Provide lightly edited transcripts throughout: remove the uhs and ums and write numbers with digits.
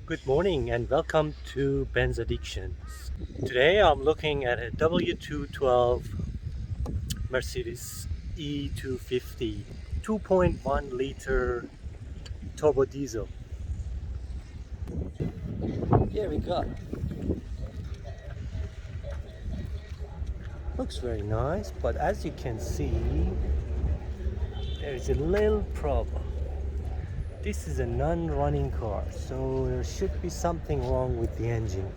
Good morning and welcome to Benz Addictions. Today I'm looking at a W212 Mercedes E250 2.1 liter turbo diesel. Here we go. Looks very nice, but as you can see, there is a little problem. This is a non-running car, so there should be something wrong with the engine.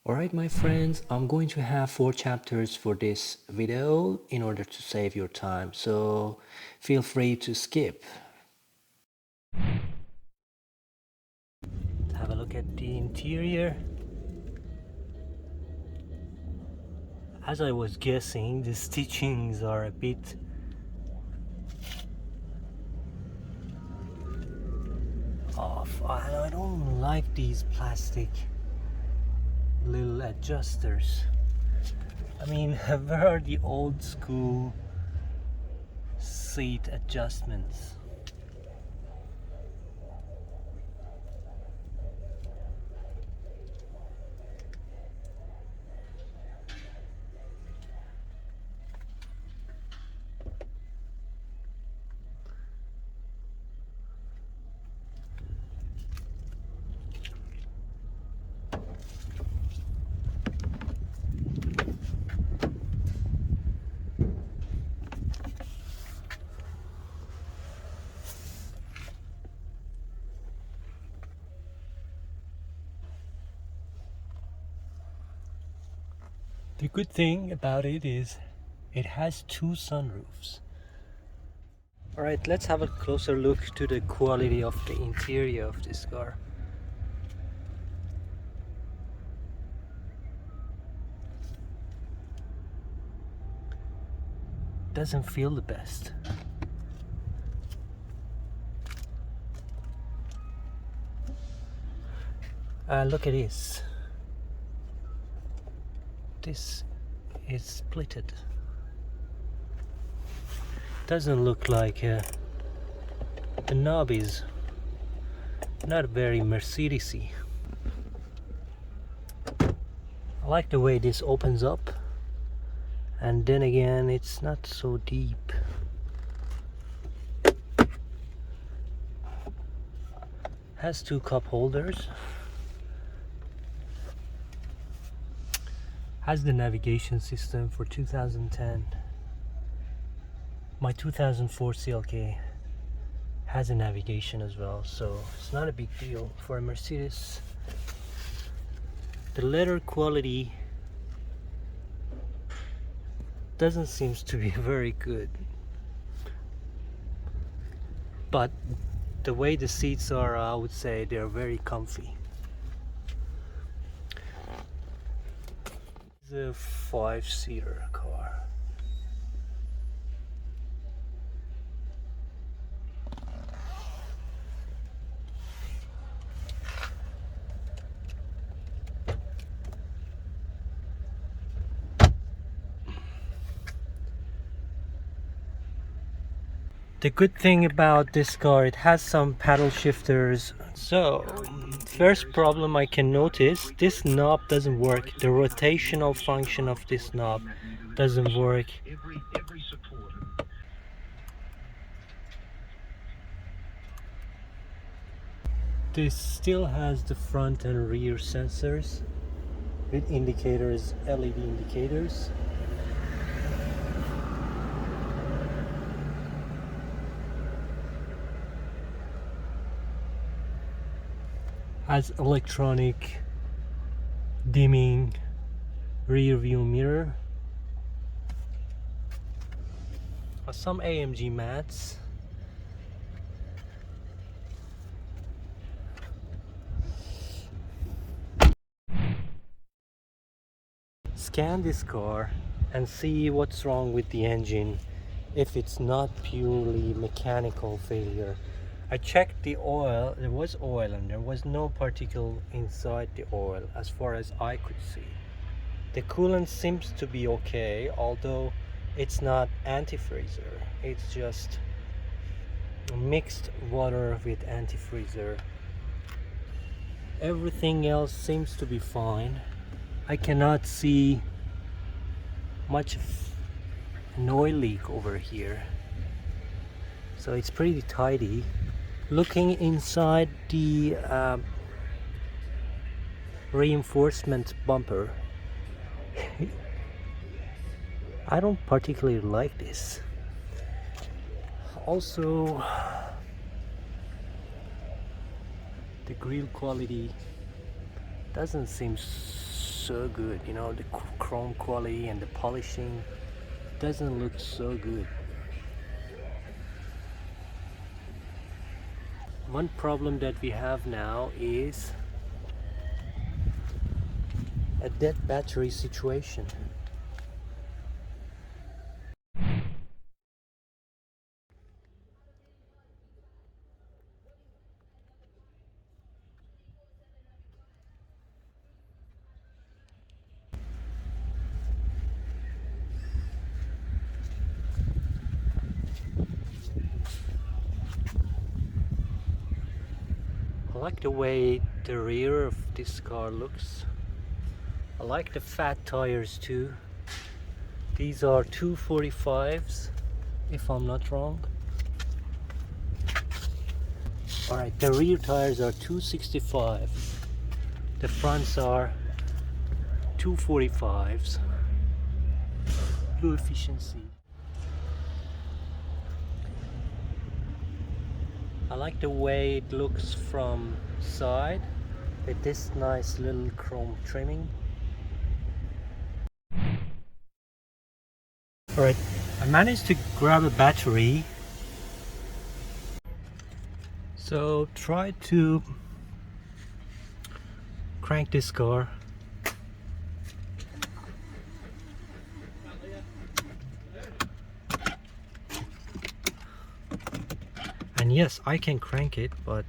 Alright my friends, I'm going to have 4 chapters for this video in order to save your time, so feel free to skip. Have a look at the interior. As I was guessing, the stitchings are a bit off. I don't like these plastic little adjusters. I mean, where are the old school seat adjustments? The good thing about it is it has 2 sunroofs. Alright, let's have a closer look to the quality of the interior of this car. Doesn't feel the best. Look at this. This is splitted. Doesn't look like the knob is not very Mercedes-y. I like the way this opens up, and then again it's not so deep. Has 2 cup holders. Has the navigation system for 2010. My 2004 CLK has a navigation as well, so it's not a big deal for a Mercedes. The leather quality doesn't seem to be very good, but the way the seats are, I would say they're very comfy. It's a 5-seater car. The good thing about this car, it has some paddle shifters. So, first problem I can notice, this knob doesn't work. The rotational function of this knob doesn't work. This still has the front and rear sensors with indicators, LED indicators. Has electronic dimming rear view mirror. Some AMG mats. Scan this car and see what's wrong with the engine, if it's not purely mechanical failure. I checked the oil, there was oil and there was no particle inside the oil as far as I could see. The coolant seems to be okay, although it's not antifreezer, it's just mixed water with antifreezer. Everything else seems to be fine. I cannot see much of an oil leak over here, so it's pretty tidy. Looking inside the reinforcement bumper, I don't particularly like this. Also, the grill quality doesn't seem so good, you know, the chrome quality and the polishing doesn't look so good. One problem that we have now is a dead battery situation. I like the way the rear of this car looks. I like the fat tires too. These are 245s, if I'm not wrong. Alright, the rear tires are 265. The fronts are 245s. Low efficiency. I like the way it looks from side with this nice little chrome trimming. Alright, I managed to grab a battery. So try to crank this car. And yes, I can crank it, but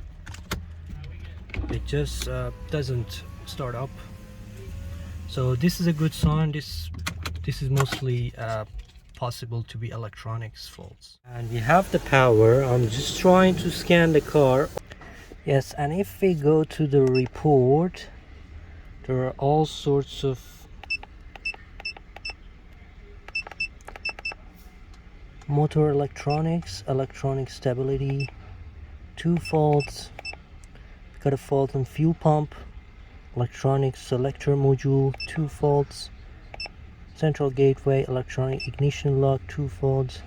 it just doesn't start up. So this is a good sign. This is mostly possible to be electronics faults. And we have the power. I'm just trying to scan the car. Yes, and if we go to the report, there are all sorts of motor electronics, electronic stability, 2 faults. We got a fault on fuel pump, electronic selector module, 2 faults, central gateway, electronic ignition lock, 2 faults,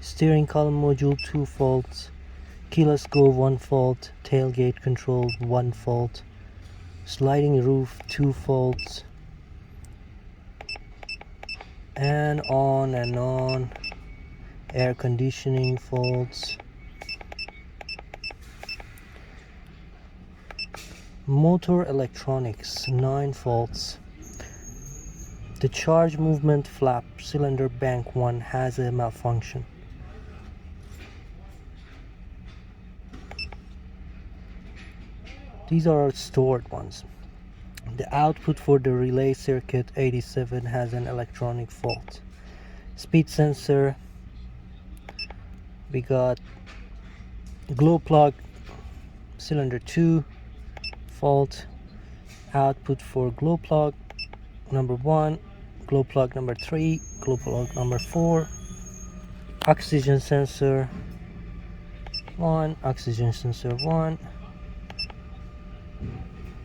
steering column module, 2 faults, keyless go, 1 fault, tailgate control, 1 fault, sliding roof, 2 faults, and on, air conditioning faults, motor electronics, 9 faults. The charge movement flap cylinder bank 1 has a malfunction. These are stored ones. The output for the relay circuit 87 has an electronic fault. Speed sensor, we got glow plug cylinder 2 fault. Output for glow plug number 1, glow plug number 3, glow plug number 4, oxygen sensor 1, oxygen sensor 1,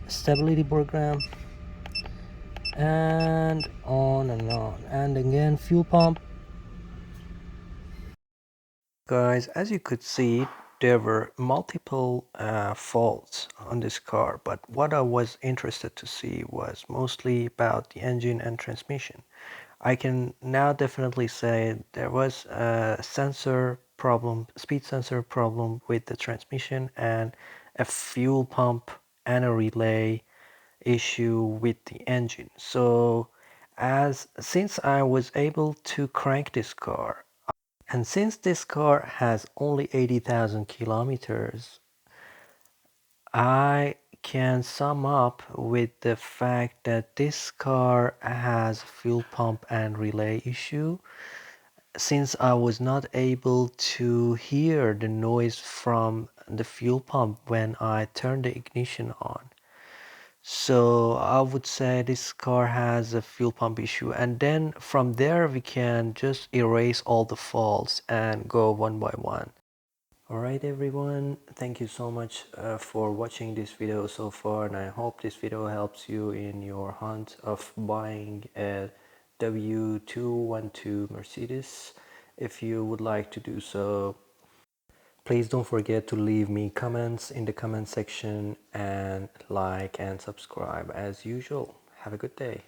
stability program, and on, and again fuel pump. Guys, as you could see, there were multiple faults on this car, but what I was interested to see was mostly about the engine and transmission. I can now definitely say there was a sensor problem, speed sensor problem with the transmission, and a fuel pump and a relay issue with the engine. So since I was able to crank this car, and since this car has only 80,000 kilometers, I can sum up with the fact that this car has fuel pump and relay issue. Since I was not able to hear the noise from the fuel pump when I turned the ignition on, So I would say this car has a fuel pump issue, and then from there we can just erase all the faults and go one by one. Alright everyone, thank you so much for watching this video so far, and I hope this video helps you in your hunt of buying a W212 Mercedes. If you would like to do so, please don't forget to leave me comments in the comment section and like and subscribe as usual. Have a good day.